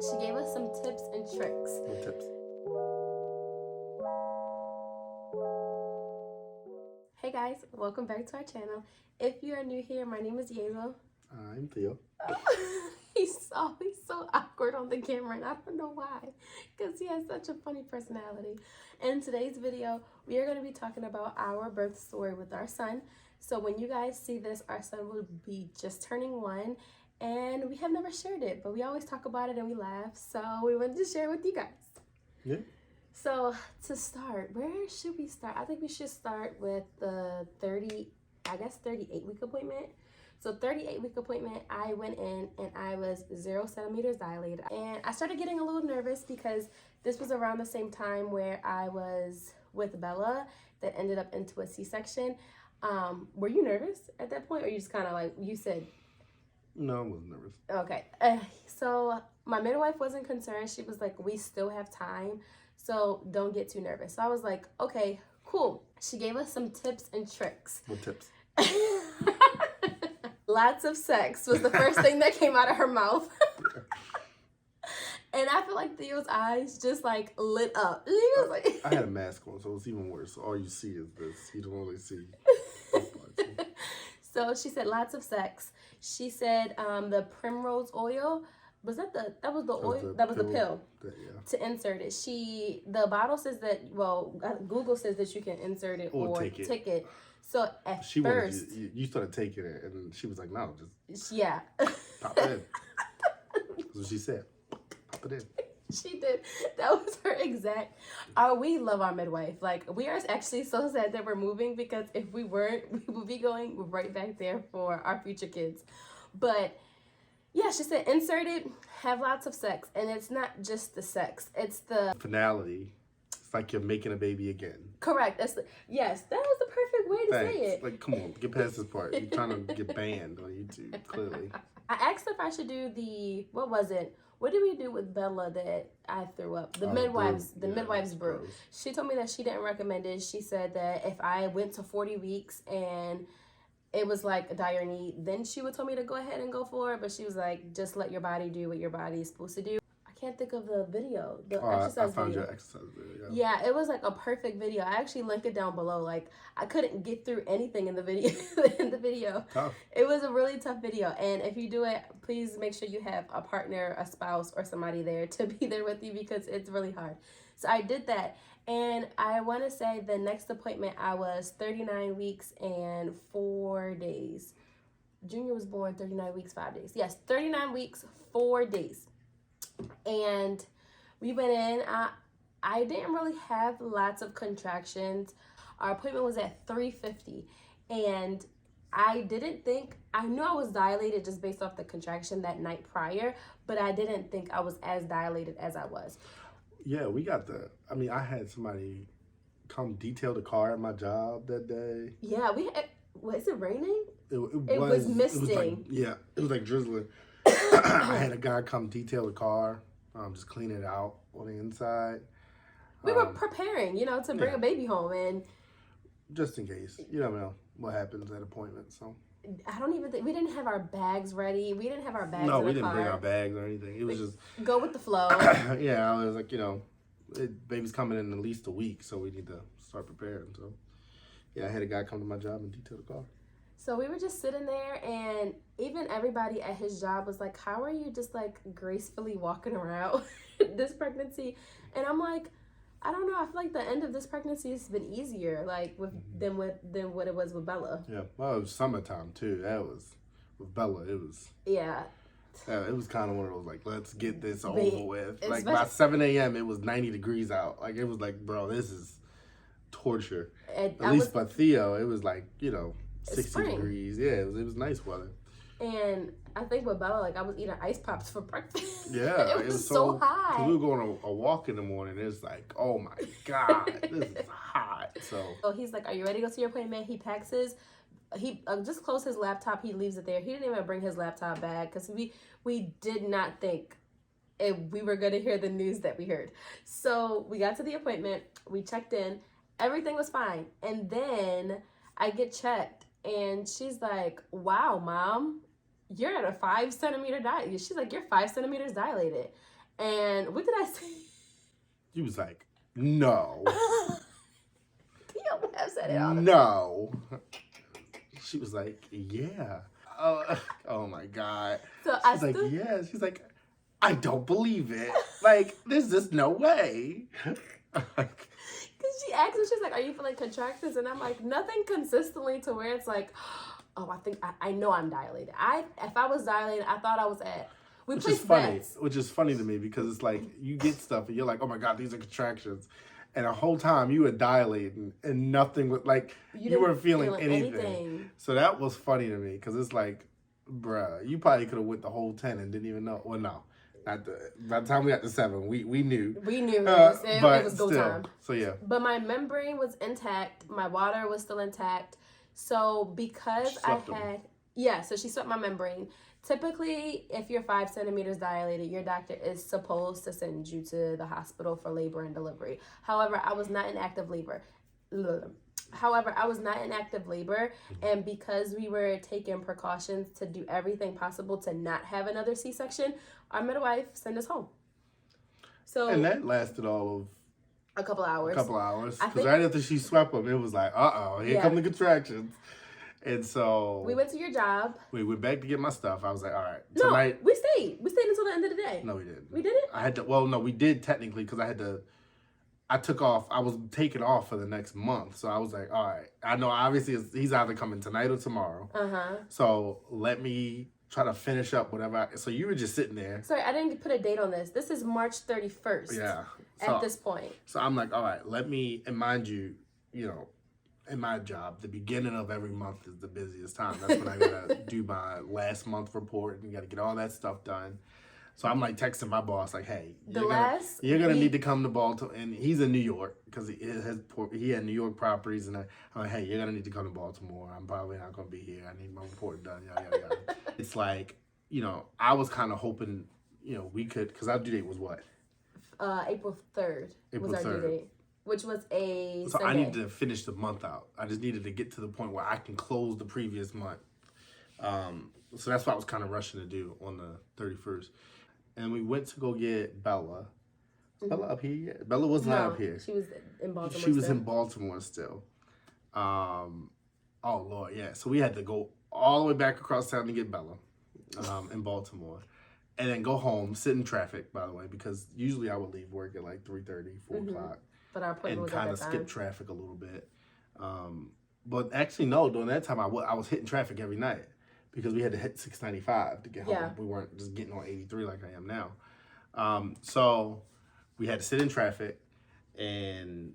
She gave us some tips and tricks. No tips. Hey guys, welcome back to our channel. If you are new here, my name is Yezo. I'm Theo. He's always so awkward on the camera, and I don't know why, because he has such a funny personality. In today's video, we are going to be talking about our birth story with our son. So when you guys see this, our son will be just turning 1, and we have never shared it, but we always talk about it and we laugh. So we wanted to share it with you guys. Yeah. So to start, where should we start? I think we should start with the 38-week appointment. So 38-week appointment, I went in and I was 0 centimeters dilated. And I started getting a little nervous because this was around the same time where I was with Bella that ended up into a C-section. Were you nervous at that point, or you just kind of like, you said? No, I wasn't nervous. Okay. So my midwife wasn't concerned. She was like, we still have time, so don't get too nervous. So I was like, okay, cool. She gave us some tips and tricks. What tips? Lots of sex was the first thing that came out of her mouth. And I feel like Theo's eyes just like lit up. He was like, I had a mask on, so it's even worse. All you see is this. You don't really see. So she said lots of sex. She said the primrose oil. Was that the oil? That was the pill to insert it. The bottle says that, well, Google says that you can insert it or take it. So at first, you started taking it, and she was like, "No, just pop it in." That's what she said. Pop it in. She did. That was her exact. We love our midwife. Like, we are actually so sad that we're moving, because if we weren't, we would be going right back there for our future kids. But yeah, she said insert it, have lots of sex, and it's not just the sex; it's the finality. It's like you're making a baby again. Correct. Yes, that was the perfect way to say it. Like, come on, get past this part. You're trying to get banned on YouTube, clearly. I asked if I should do what was it? What did we do with Bella that I threw up? The midwife's brew. She told me that she didn't recommend it. She said that if I went to 40 weeks and it was like a dire need, then she would tell me to go ahead and go for it. But she was like, just let your body do what your body is supposed to do. I can't think of the video. I found your exercise video. Yeah, it was like a perfect video. I actually linked it down below. Like, I couldn't get through anything in the video. Tough. It was a really tough video. And if you do it, please make sure you have a partner, a spouse, or somebody there to be there with you, because it's really hard. So I did that. And I want to say the next appointment, I was 39 weeks and 4 days. Junior was born 39 weeks, 5 days. Yes, 39 weeks, 4 days. And we went in. I didn't really have lots of contractions. Our appointment was at 3:50, and I knew I was dilated just based off the contraction that night prior, but I didn't think I was as dilated as I was. Yeah, I had somebody come detail the car at my job that day. Yeah, was it raining? It was misting. It was like drizzling. I had a guy come detail the car, just clean it out on the inside. We were preparing, to bring a baby home, and just in case, you never know what happens at appointments. So I don't even think we didn't have our bags ready. We didn't have our bags. No, in we the didn't car. bring our bags or anything. It was just go with the flow. Yeah, I was like, baby's coming in at least a week, so we need to start preparing. So yeah, I had a guy come to my job and detail the car. So we were just sitting there, and even everybody at his job was like, how are you just like gracefully walking around this pregnancy? And I'm like, I don't know. I feel like the end of this pregnancy has been easier, like than what it was with Bella. Yeah, well, it was summertime too. That was with Bella. It was it was kind of one of those like, let's get this over with. Like by 7 a.m. it was 90 degrees out. Like it was like, bro, this is torture. At least by Theo, it was like 60 degrees. Yeah, it was nice weather. And I think with Bella, like, I was eating ice pops for breakfast. Yeah, it was so hot. Cause we were going on a walk in the morning. It's like, oh my God, this is hot. So he's like, are you ready to go to your appointment? He packs he just closed his laptop. He leaves it there. He didn't even bring his laptop back, because we did not think we were going to hear the news that we heard. So we got to the appointment. We checked in. Everything was fine. And then I get checked, and she's like, wow, Mom, you're at a 5 centimeter dilated. She's like, you're 5 centimeters dilated. And what did I say? You was like, no. You have said it all the time. No. She was like, yeah. Oh my God. So she's like, yeah. She's like, I don't believe it. Like, there's just no way. Because she asked me, she's like, are you feeling contractions? And I'm like, nothing consistently to where it's like, oh, I think, I know I'm dilated. If I was dilated, I thought I was at, which is funny to me because it's like, you get stuff and you're like, oh my God, these are contractions. And the whole time you were dilating and nothing was like, you weren't feeling anything. So that was funny to me because it's like, bruh, you probably could have went the whole 10 and didn't even know. Well, no. By the time we got to 7, we knew. We knew. It was go time. So, yeah. But my membrane was intact. My water was still intact. So because so she swept my membrane. Typically, if you're 5 centimeters dilated, your doctor is supposed to send you to the hospital for labor and delivery. However, I was not in active labor. And because we were taking precautions to do everything possible to not have another C-section, our midwife sent us home. So, and that lasted all of a couple hours. Because right after she swept them, it was like, here come the contractions. And so we went to your job. We went back to get my stuff. I was like, all right, tonight. No, we stayed. We stayed until the end of the day. No, we didn't. We didn't? I had to, no, we did technically because I took off. I was taking off for the next month. So I was like, all right, I know obviously he's either coming tonight or tomorrow. So let me try to finish up whatever. So you were just sitting there. Sorry, I didn't put a date on this. This is March 31st. Yeah. At this point. So I'm like, all right, let me, and mind you, in my job, the beginning of every month is the busiest time. That's when I gotta do my last month report and gotta get all that stuff done. So I'm like texting my boss, like, hey, you're gonna need to come to Baltimore. And he's in New York because he had New York properties. And I'm like, hey, you're gonna need to come to Baltimore. I'm probably not gonna be here. I need my report done. Yada. It's like, I was kind of hoping, we could, because our due date was what? April 3rd was our due date. Which was a So Sunday. I needed to finish the month out. I just needed to get to the point where I can close the previous month. So that's what I was kind of rushing to do on the 31st. And we went to go get Bella. Was Bella up here yet? Bella was not up here. She was in Baltimore She was in Baltimore still. Oh, Lord, yeah. So we had to go all the way back across town to get Bella in Baltimore. And then go home, sit in traffic, by the way, because usually I would leave work at like 3:30, 4 o'clock. But our appointment and was kind of skip traffic a little bit. But actually, no, during that time, I was hitting traffic every night because we had to hit 695 to get home. We weren't just getting on 83 like I am now. So we had to sit in traffic. And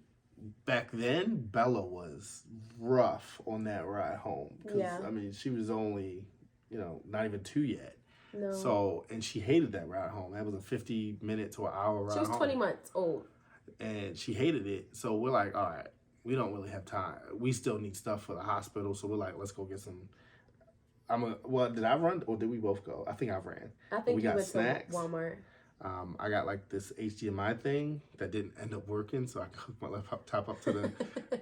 back then, Bella was rough on that ride home. Because, I mean, she was only, not even 2 yet. No. So, and she hated that ride home. That was a 50-minute to an hour ride home. She was 20 months old. And she hated it. So we're like, all right, we don't really have time. We still need stuff for the hospital. So we're like, let's go get some. Did I run or did we both go? I think I ran. I think we went snacks. To Walmart. I got like this HDMI thing that didn't end up working. So I hooked my laptop up to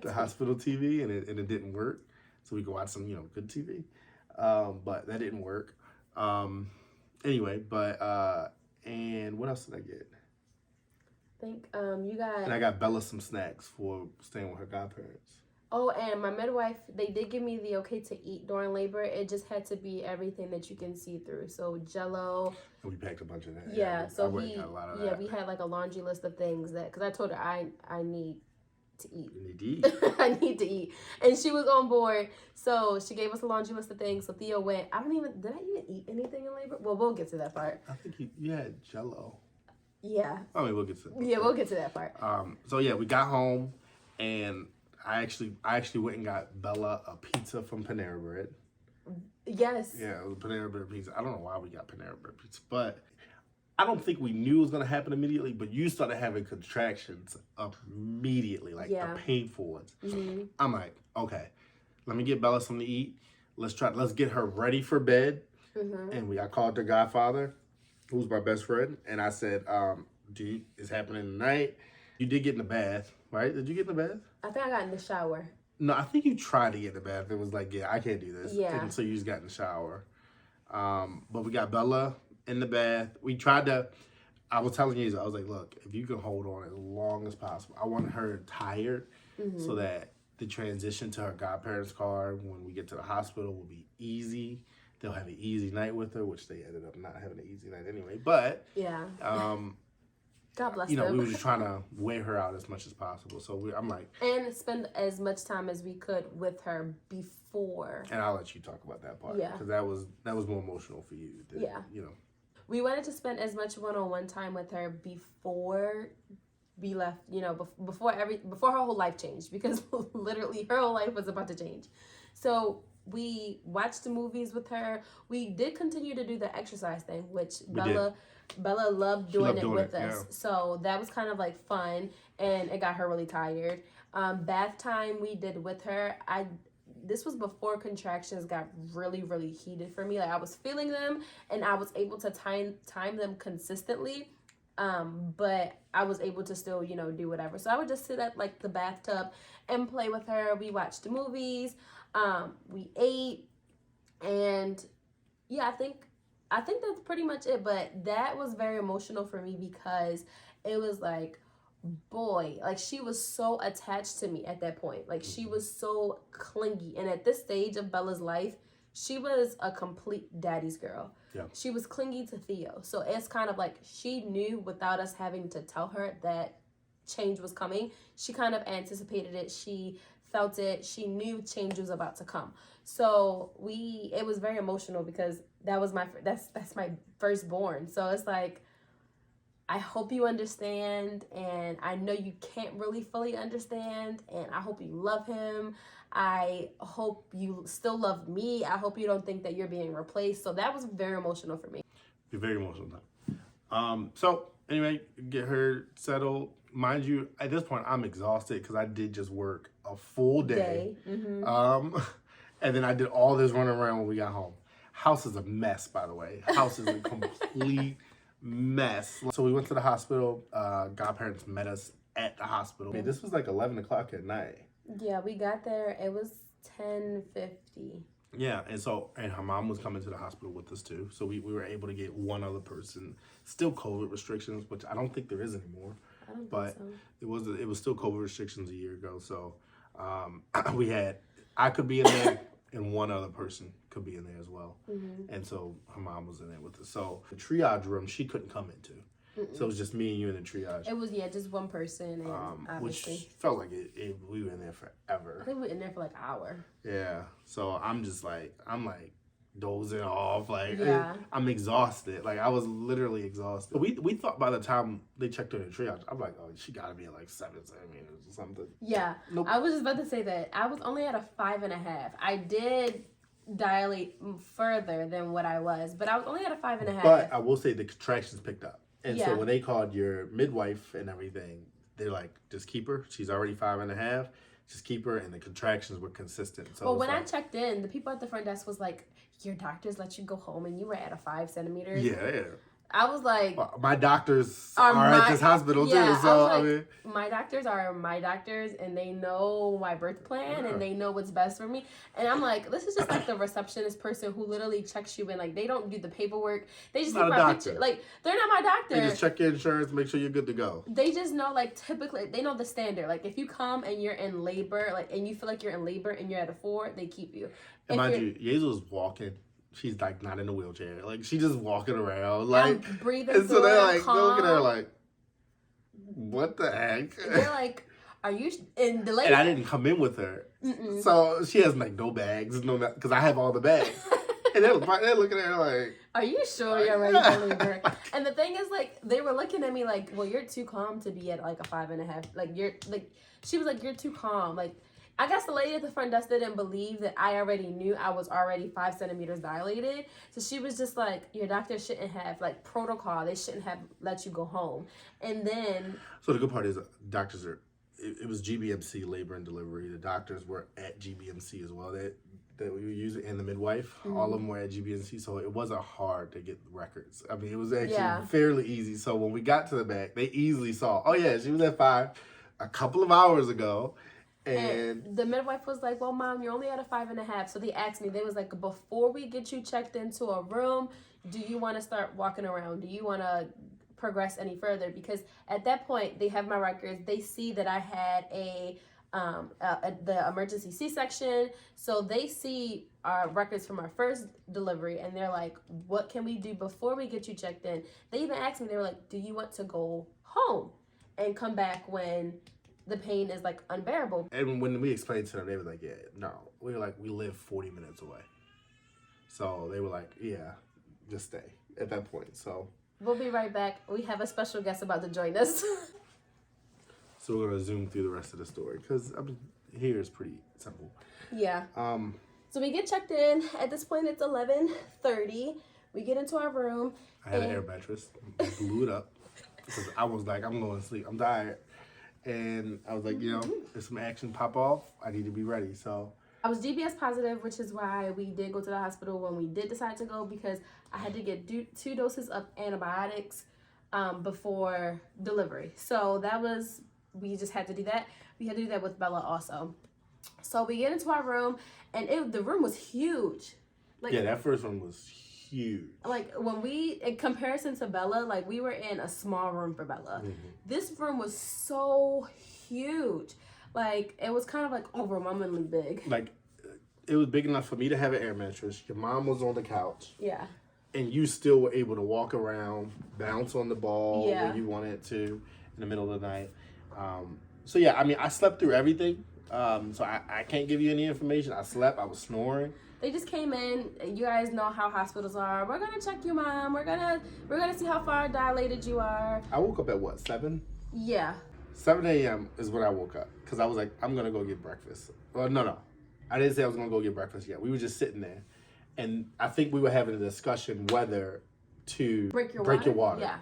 the hospital TV and it didn't work. So we could watch some, good TV. But that didn't work. Anyway, and what else did I get? I think you got... And I got Bella some snacks for staying with her godparents. Oh, and my midwife, they did give me the okay to eat during labor. It just had to be everything that you can see through. So Jell-O. And we packed a bunch of that. Yeah, so we had like a laundry list of things that... Because I told her I need to eat. You need to eat. I need to eat. And she was on board. So she gave us a laundry list of things. So Theo went... Did I even eat anything in labor? Well, we'll get to that part. I think you had Jell-O. Yeah. I mean, we'll get to that. Yeah, we'll get to that part. So yeah, we got home and I actually went and got Bella a pizza from Panera Bread. Yes. Yeah, it was a Panera Bread pizza. I don't know why we got Panera Bread pizza, but I don't think we knew it was going to happen immediately, but you started having contractions immediately, like the painful ones. Mm-hmm. I'm like, okay, let me get Bella something to eat. Let's get her ready for bed. Mm-hmm. And I called her godfather, who's my best friend, and I said, dude, it's happening tonight. You did get in the bath, right? Did you get in the bath? I think I got in the shower. No, I think you tried to get in the bath. It was like, yeah, I can't do this. Yeah. And so you just got in the shower. But we got Bella in the bath. We tried to, I was telling you, I was like, look, if you can hold on as long as possible, I want her tired so that the transition to her godparents' car when we get to the hospital will be easy. They'll have an easy night with her, which they ended up not having an easy night anyway. But yeah, God bless you know, them. we were just trying to wear her out as much as possible. So I'm like, and spend as much time as we could with her before. And I'll let you talk about that part, because that was more emotional for you. Than, you know, we wanted to spend as much one-on-one time with her before we left. You know, before her whole life changed, because literally her whole life was about to change. So we watched the movies with her. We did continue to do the exercise thing, which Bella loved doing it with us. Yeah. So that was kind of like fun, and it got her really tired. Bath time we did with her. This was before contractions got really, really heated for me. Like, I was feeling them, and I was able to time them consistently. But I was able to still, you know, do whatever. So I would just sit at like the bathtub and play with her. We watched the movies. We ate, and yeah, I think that's pretty much it. But that was very emotional for me, because it was like, boy, like, she was so attached to me at that point. Like, she was so clingy. And at this stage of Bella's life, she was a complete daddy's girl. Yeah. She was clingy to Theo. So it's kind of like she knew without us having to tell her that change was coming. She kind of anticipated it. She felt it. She knew change was about to come. So it was very emotional, because that was that's my firstborn. So it's like, I hope you understand, and I know you can't really fully understand, and I hope you love him. I hope you still love me. I hope you don't think that you're being replaced. So that was very emotional for me. Very emotional time. So anyway, get her settled. Mind you, at this point, I'm exhausted, because I did just work a full day. And then I did all this running around when we got home. House is a mess, by the way. House is a complete mess. So we went to the hospital. Godparents met us at the hospital. I mean, this was like 11 o'clock at night. Yeah, we got there. It was 10:50. Yeah, and her mom was coming to the hospital with us too. So we were able to get one other person. Still COVID restrictions, which I don't think there is anymore. I don't think so. It was still COVID restrictions a year ago. So I could be in there, and one other person could be in there as well. And so her mom was in there with us. So the triage room, she couldn't come into. So it was just me and you in the triage. It was, just one person, and obviously. Which felt like we were in there forever. I think we were in there for like an hour. Yeah. So I'm like dozing off. Like, I'm exhausted. Like, I was literally exhausted. We thought by the time they checked her in the triage, I'm like, oh, she got to be at like 7 centimeters or something. Yeah. Nope. I was just about to say that. I was only at a 5.5. I did dilate further than what I was, but I was only at a 5.5. But I will say the contractions picked up. And so when they called your midwife and everything, they're like, just keep her. She's already 5.5. Just keep her. And the contractions were consistent. So when I checked in, the people at the front desk was like, your doctors let you go home and you were at a 5 centimeters. Yeah. I was like, well, my doctors are at this hospital too. So I mean, my doctors are my doctors, and they know my birth plan, and they know what's best for me. And I'm like, this is just like the receptionist person who literally checks you in. Like, they don't do the paperwork. They just take my picture. Like, they're not my doctor. They just check your insurance, make sure you're good to go. They just know, like, typically they know the standard. Like, if you come and you're in labor, like, and you feel like you're in labor and you're at a 4, they keep you. And mind you, Yezel's walking. She's like not in a wheelchair. Like, she's just walking around. Like, I'm breathing. And so they're like, they're looking at her like, what the heck? They're like, are you? And the lady. And I didn't come in with her. So she has like no bags, because I have all the bags. And they're looking at her like, are you sure you're ready for labor? And the thing is, like, they were looking at me like, well, you're too calm to be at like a 5.5. Like, she was like, you're too calm. Like, I guess the lady at the front desk didn't believe that I already knew I was already 5 centimeters dilated. So she was just like, your doctor shouldn't have, like, protocol. They shouldn't have let you go home. And then. So the good part is doctors it was GBMC, labor and delivery. The doctors were at GBMC as well. That we were using, and the midwife, all of them were at GBMC. So it wasn't hard to get records. I mean, it was actually fairly easy. So when we got to the back, they easily saw, oh yeah, she was at 5 a couple of hours ago. And the midwife was like, well, Mom, you're only at a 5.5. So they asked me, they was like, before we get you checked into a room, do you want to start walking around? Do you want to progress any further, because at that point they have my records. They see that I had the emergency C-section, so they see our records from our first delivery, and they're like, what can we do before we get you checked in? They even asked me, they were like, do you want to go home and come back when the pain is like unbearable? And when we explained to them, they were like, yeah, no. We were like, we live 40 minutes away. So they were like, yeah, just stay at that point. So we'll be right back. We have a special guest about to join us. So we're going to zoom through the rest of the story, because here is pretty simple. Yeah. So we get checked in. At this point, it's 11:30. We get into our room. I had an air mattress. I blew it up because I was like, I'm going to sleep. I'm tired. And I was like, if some action pop off, I need to be ready. So I was GBS positive, which is why we did go to the hospital when we did decide to go, because I had to get 2 doses of antibiotics before delivery. So we just had to do that. We had to do that with Bella also. So we get into our room, and the room was huge. Like, yeah, that first one was huge. Like, in comparison to Bella, like, we were in a small room for Bella. Mm-hmm. This room was so huge. Like, it was kind of like overwhelmingly big. Like, it was big enough for me to have an air mattress. Your mom was on the couch. Yeah. And you still were able to walk around, bounce on the ball when you wanted to in the middle of the night. So yeah, I mean, I slept through everything. So I can't give you any information. I slept. I was snoring. They just came in. You guys know how hospitals are. We're gonna check you, Mom. We're gonna see how far dilated you are. I woke up at what, 7? Yeah. 7 a.m. is when I woke up, because I was like, I'm gonna go get breakfast. Well, no, I didn't say I was gonna go get breakfast yet. We were just sitting there, and I think we were having a discussion whether to break your water. Yeah.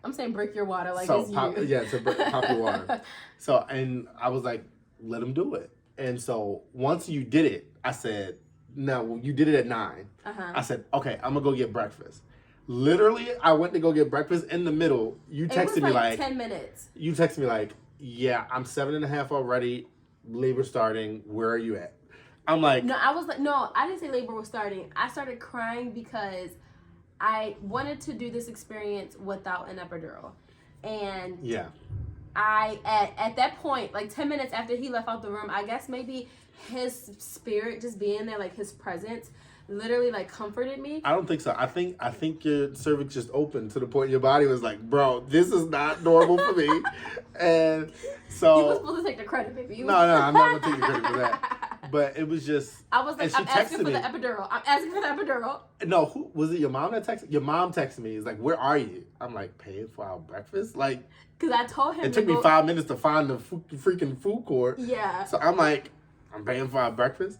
I'm saying break your water, like, it's you. Yeah, to pop your water. So, and I was like, let him do it. And so once you did it, I said, no, you did it at 9. I said, okay, I'm going to go get breakfast. Literally, I went to go get breakfast. In the middle, you texted me like 10 minutes. You texted me like, yeah, I'm 7.5 already. Labor starting. Where are you at? I'm like, no, I was like, no, I didn't say labor was starting. I started crying because I wanted to do this experience without an epidural. And yeah, I at that point, like 10 minutes after he left out the room, I guess maybe his spirit just being there, like his presence, literally like comforted me. I don't think so. I think your cervix just opened to the point your body was like, bro, this is not normal for me. And so you were supposed to take the credit, baby. No, I'm not gonna take the credit for that. But it was just, I was like, I'm asking for the epidural. I'm asking for the epidural. No, who was it? Your mom that texted? Your mom texted me. It's like, where are you? I'm like, paying for our breakfast? Like, because I told him it took me 5 minutes to find the freaking food court. Yeah. So I'm like, I'm paying for our breakfast.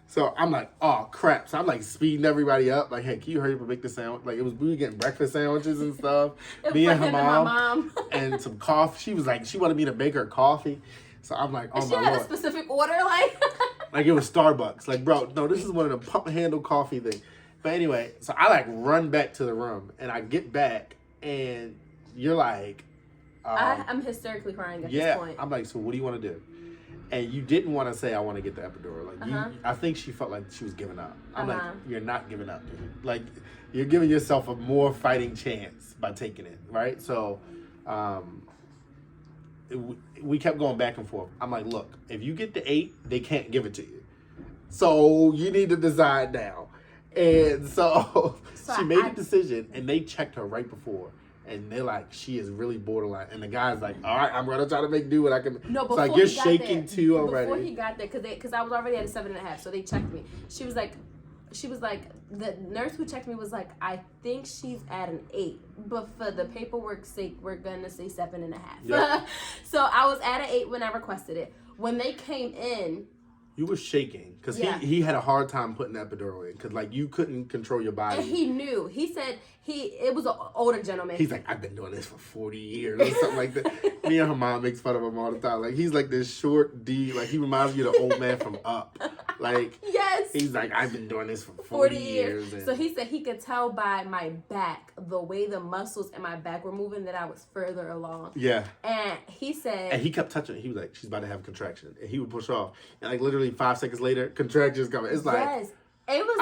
So I'm like, oh crap. So I'm like speeding everybody up. Like, hey, can you hurry up and make the sandwich? Like, we were getting breakfast sandwiches and stuff. Me and her mom. And some coffee. She was like, she wanted me to make her coffee. So I'm like, oh my Lord. She had a specific order, like. Like, it was Starbucks. Like, bro, no, this is one of the pump handle coffee things. But anyway, so I like run back to the room, and I get back, and you're like, I'm hysterically crying at this point. I'm like, so what do you want to do? And you didn't want to say, I want to get the epidural. Like, I think she felt like she was giving up. I'm like, you're not giving up, dude. Like, you're giving yourself a more fighting chance by taking it, right? So, we kept going back and forth. I'm like, look, if you get the 8, they can't give it to you. So you need to decide now. And so she made a decision, and they checked her right before. And they're like, she is really borderline. And the guy's like, all right, I'm going to try to make do what I can. No, before so like, you're shaking too already. Before he got there, because I was already at a 7.5, so they checked me. She was like, the nurse who checked me was like, I think she's at an 8, but for the paperwork's sake, we're gonna say 7.5. Yep. So I was at an 8 when I requested it. When they came in, you were shaking because he had a hard time putting the epidural in because like you couldn't control your body. And he knew. He said it was an older gentleman. He's like, I've been doing this for 40 years or something like that. Me and her mom makes fun of him all the time. Like, he's like this short D. Like, he reminds me of the old man from Up. Like, yes. He's like, I've been doing this for 40 years. And so he said he could tell by my back, the way the muscles in my back were moving, that I was further along. Yeah. And he said. And he kept touching it. He was like, she's about to have a contraction. And he would push off. And like literally 5 seconds later, contractions coming. It's like. Yes. It was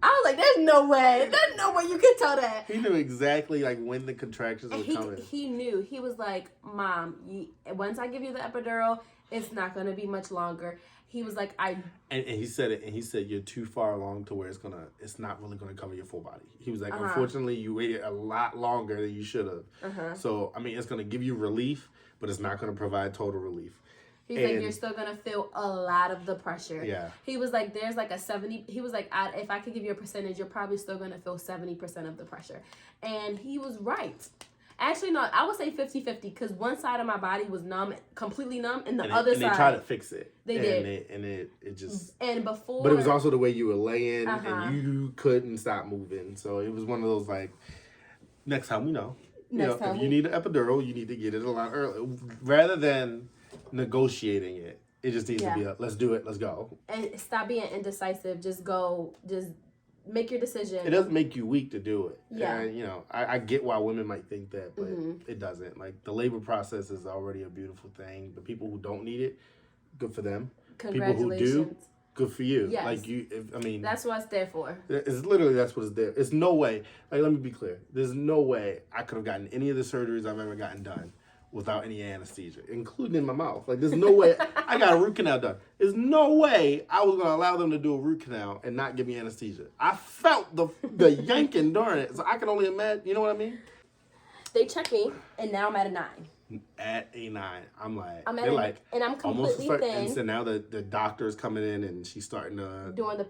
I was like, there's no way you could tell that. He knew exactly like when the contractions were coming. He knew. He was like, Mom, once I give you the epidural, it's not going to be much longer. He was like, and he said it, and he said you're too far along to where it's not really gonna cover your full body. He was like, unfortunately, you waited a lot longer than you should have. So I mean, it's gonna give you relief, but it's not gonna provide total relief. He's like, you're still gonna feel a lot of the pressure. Yeah. He was like, there's like a 70. He was like, if I could give you a percentage, you're probably still gonna feel 70% of the pressure, and he was right. Actually, no, I would say 50-50 because one side of my body was numb, completely numb, and the other side. And they tried to fix it. They did. And it just. And before. But it was also the way you were laying, and you couldn't stop moving. So it was one of those like, next time we know. If you need an epidural, you need to get it a lot earlier. Rather than negotiating it, it just needs to be let's do it, let's go. And stop being indecisive. Just go. Just make your decision. It doesn't make you weak to do it. Yeah. And, I get why women might think that, but it doesn't. Like, the labor process is already a beautiful thing. The people who don't need it, good for them. Congratulations. People who do, good for you. Yes. Like, that's what it's there for. It's literally, that's what it's there. It's no way. Like, let me be clear. There's no way I could have gotten any of the surgeries I've ever gotten done without any anesthesia, including in my mouth. Like, there's no way. I got a root canal done. There's no way I was going to allow them to do a root canal and not give me anesthesia. I felt the yanking during it, so I can only imagine. You know what I mean? They checked me, and now I'm at a 9. At a 9. I'm like, and I'm completely thin. And so now the doctor's coming in, and she's starting to... Doing the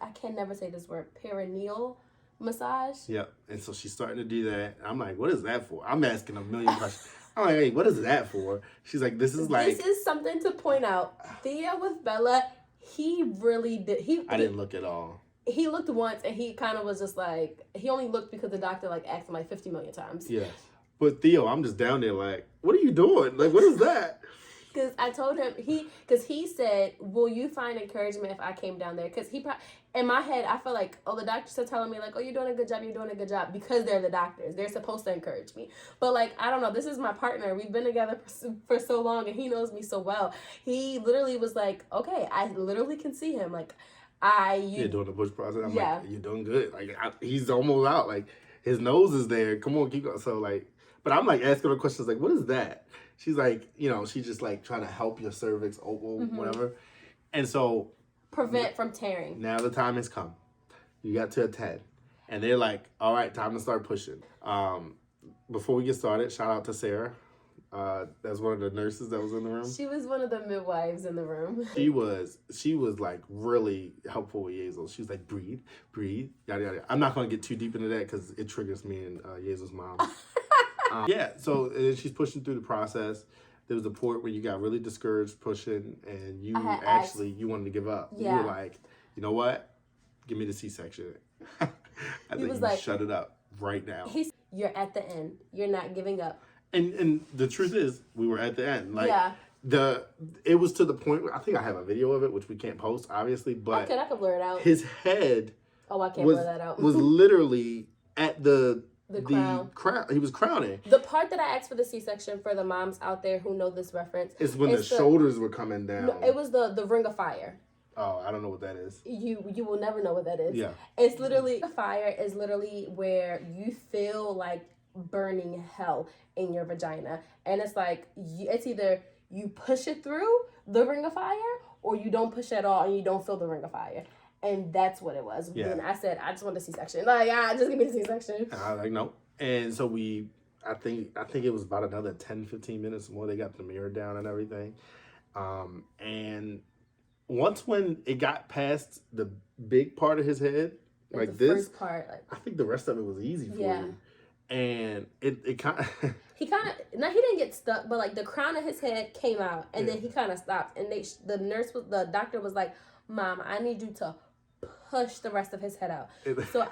I can never say this word, perineal massage. Yep. And so she's starting to do that. I'm like, what is that for? I'm asking a million questions. I'm like, hey, what is that for? She's like, this is something to point out. Thea with Bella, he really did. I didn't look at all. He looked once, and he kind of was just like, he only looked because the doctor like asked him like 50 million times. Yeah. But Theo, I'm just down there like, what are you doing? Like, what is that? Because I told him, he said, will you find encouragement if I came down there? Because in my head, I feel like, the doctors are telling me, like, you're doing a good job, because they're the doctors. They're supposed to encourage me. But, like, I don't know. This is my partner. We've been together for so long, and he knows me so well. He literally was like, okay, I literally can see him. Like, You're doing the push process? I'm like, you're doing good. Like, he's almost out. Like, his nose is there. Come on, keep going. So, like, but I'm, like, asking her questions, like, what is that? She's like, she's just like trying to help your cervix, whatever. And so. Prevent from tearing. Now the time has come. You got to a 10. And they're like, all right, time to start pushing. Before we get started, shout out to Sarah. That's one of the nurses that was in the room. She was one of the midwives in the room. She was like really helpful with Yezel. She was like, breathe, yada, yada. I'm not going to get too deep into that because it triggers me and Yezel's mom. So she's pushing through the process. There was a point where you got really discouraged pushing, and you wanted to give up. Yeah. You were like, you know what? Give me the C-section. I think you shut it up right now. You're at the end. You're not giving up. And the truth is, we were at the end. Like, it was to the point where I think I have a video of it, which we can't post, obviously. But I could blur it out. His head. Oh, I can't blur that out. Was literally at the crown. He was crowning. The part that I asked for the C-section for the moms out there who know this reference is when the shoulders were coming down. No, it was the ring of fire. Oh, I don't know what that is. You will never know what that is. Yeah. It's literally, fire is literally where you feel like burning hell in your vagina. And it's like, it's either you push it through the ring of fire or you don't push at all and you don't feel the ring of fire. And that's what it was. Yeah. When I said, I just want a C-section. Like, just give me the C-section. I was like, no. And so I think it was about another 10, 15 minutes more. They got the mirror down and everything. And once when it got past the big part of his head, like this, first part, I think the rest of it was easy for you. And it kind of... he didn't get stuck, but like the crown of his head came out and then he kind of stopped. And the doctor was like, Mom, I need you to push the rest of his head out. So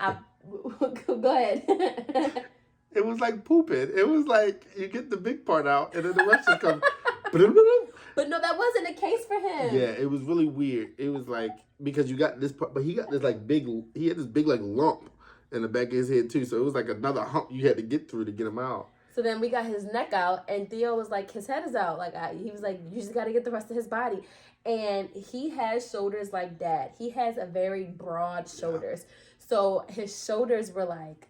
go ahead. It was like pooping. It was like you get the big part out and then the rest just comes. But no, that wasn't the case for him. Yeah, it was really weird. It was like, because you got this part, but he got this like he had this big like lump in the back of his head too. So it was like another hump you had to get through to get him out. So then we got his neck out, and Theo was like, his head is out. Like, he was like, you just got to get the rest of his body. And he has shoulders like Dad. He has a very broad shoulders. So his shoulders were like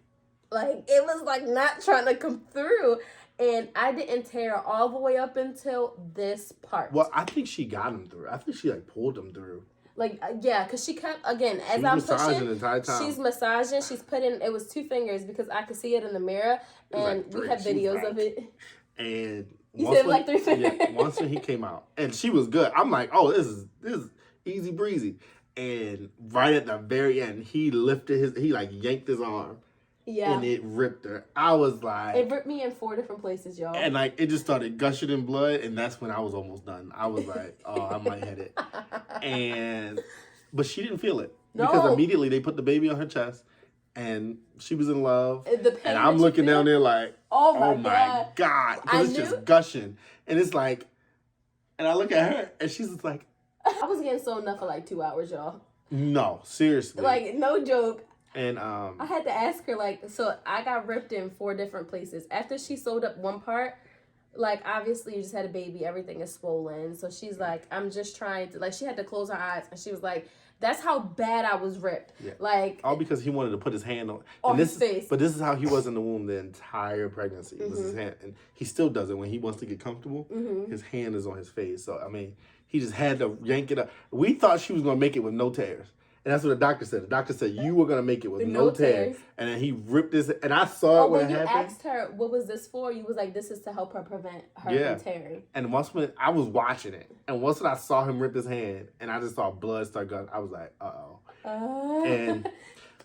it was like not trying to come through. And I didn't tear all the way up until this part. Well, I think she got him through. I think she like pulled him through. Like, yeah, because she kept, again, as I'm pushing, the entire time. She's massaging, she's putting, it was 2 fingers because I could see it in the mirror, and like we have videos of it. And you said like 3 fingers. Yeah, once when he came out, and she was good. I'm like, oh, this is easy breezy. And right at the very end, he like yanked his arm. Yeah. And it ripped her. I was like... It ripped me in 4 different places, y'all. And like, it just started gushing in blood, and that's when I was almost done. I was like, oh, I might hit it. But she didn't feel it. No. Because immediately they put the baby on her chest, and she was in love. And I'm looking down there like, oh my God. Because it's just gushing. And it's like... And I look at her, and she's just like... I was getting sewn up for like 2 hours, y'all. No, seriously. Like, no joke. And I had to ask her, like, so I got ripped in 4 different places. After she sewed up one part, like, obviously you just had a baby, everything is swollen. So she's like, I'm just trying to, like, she had to close her eyes, and she was like, that's how bad I was ripped. Yeah. Like, all because he wanted to put his hand on his face. But this is how he was in the womb the entire pregnancy. It was his hand, and he still does it when he wants to get comfortable. His hand is on his face. So I mean, he just had to yank it up. We thought she was gonna make it with no tears. And that's what the doctor said. The doctor said, you were going to make it with no tears. And then he ripped his... And I saw it when it happened. When you asked her, what was this for? You was like, this is to help her prevent her from tearing. And once when I was watching it, and once when I saw him rip his hand, and I just saw blood start going, I was like, uh-oh.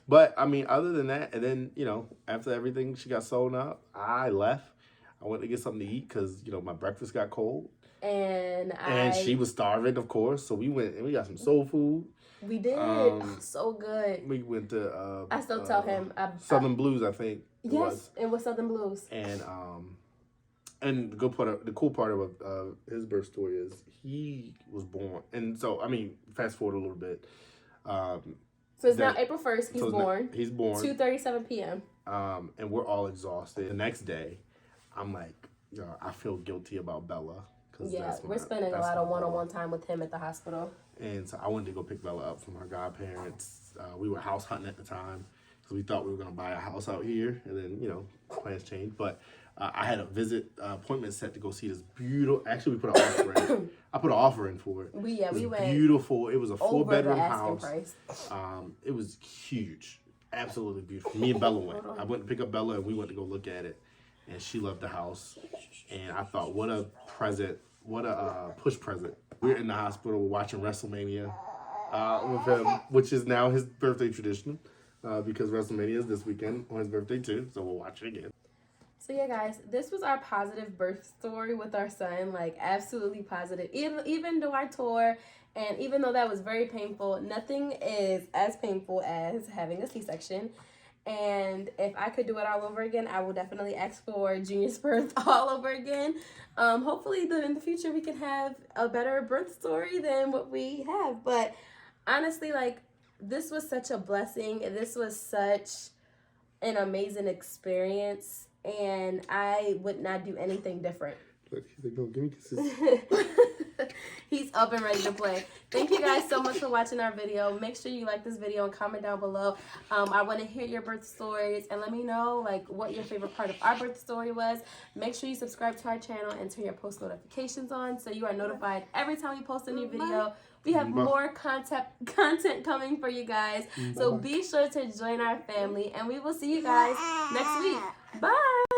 But, I mean, other than that, and then, you know, after everything, she got sewn up, I left. I went to get something to eat because, you know, my breakfast got cold. And she was starving, of course. So we went and we got some soul food. We did. So good. We went to... I still tell him. Southern Blues, I think. Yes, it was Southern Blues. And the cool part of his birth story is he was born. And so, I mean, fast forward a little bit. So it's now April 1st. He's born. He's born. 2:37 p.m. And we're all exhausted. The next day, I'm like, I feel guilty about Bella. Yeah, we're spending a lot of one-on-one time with him at the hospital. And so I wanted to go pick Bella up from her godparents. We were house hunting at the time, so we thought we were going to buy a house out here. And then, you know, plans changed. But I had a appointment set to go see this beautiful... Actually, we put an offer in. I put an offer in for it. We went beautiful. It was a 4-bedroom house. Price. It was huge. Absolutely beautiful. Me and Bella went. I went to pick up Bella, and we went to go look at it. And she loved the house. And I thought, what a present. What a push present. We're in the hospital watching WrestleMania with him, which is now his birthday tradition because WrestleMania is this weekend on his birthday too. So we'll watch it again. So yeah, guys, this was our positive birth story with our son. Like, absolutely positive. Even though I tore, and even though that was very painful, nothing is as painful as having a C-section. And if I could do it all over again, I will definitely ask for Junior's birth all over again. Hopefully in the future we can have a better birth story than what we have. But honestly, like, this was such a blessing. This was such an amazing experience. And I would not do anything different. Look, he's like, no, give me kisses. He's up and ready to play. Thank you guys so much for watching our video. Make sure you like this video and comment down below. I want to hear your birth stories and let me know like what your favorite part of our birth story was. Make sure you subscribe to our channel and turn your post notifications on so you are notified every time we post a new video. We have more content coming for you guys. So be sure to join our family and we will see you guys next week. Bye.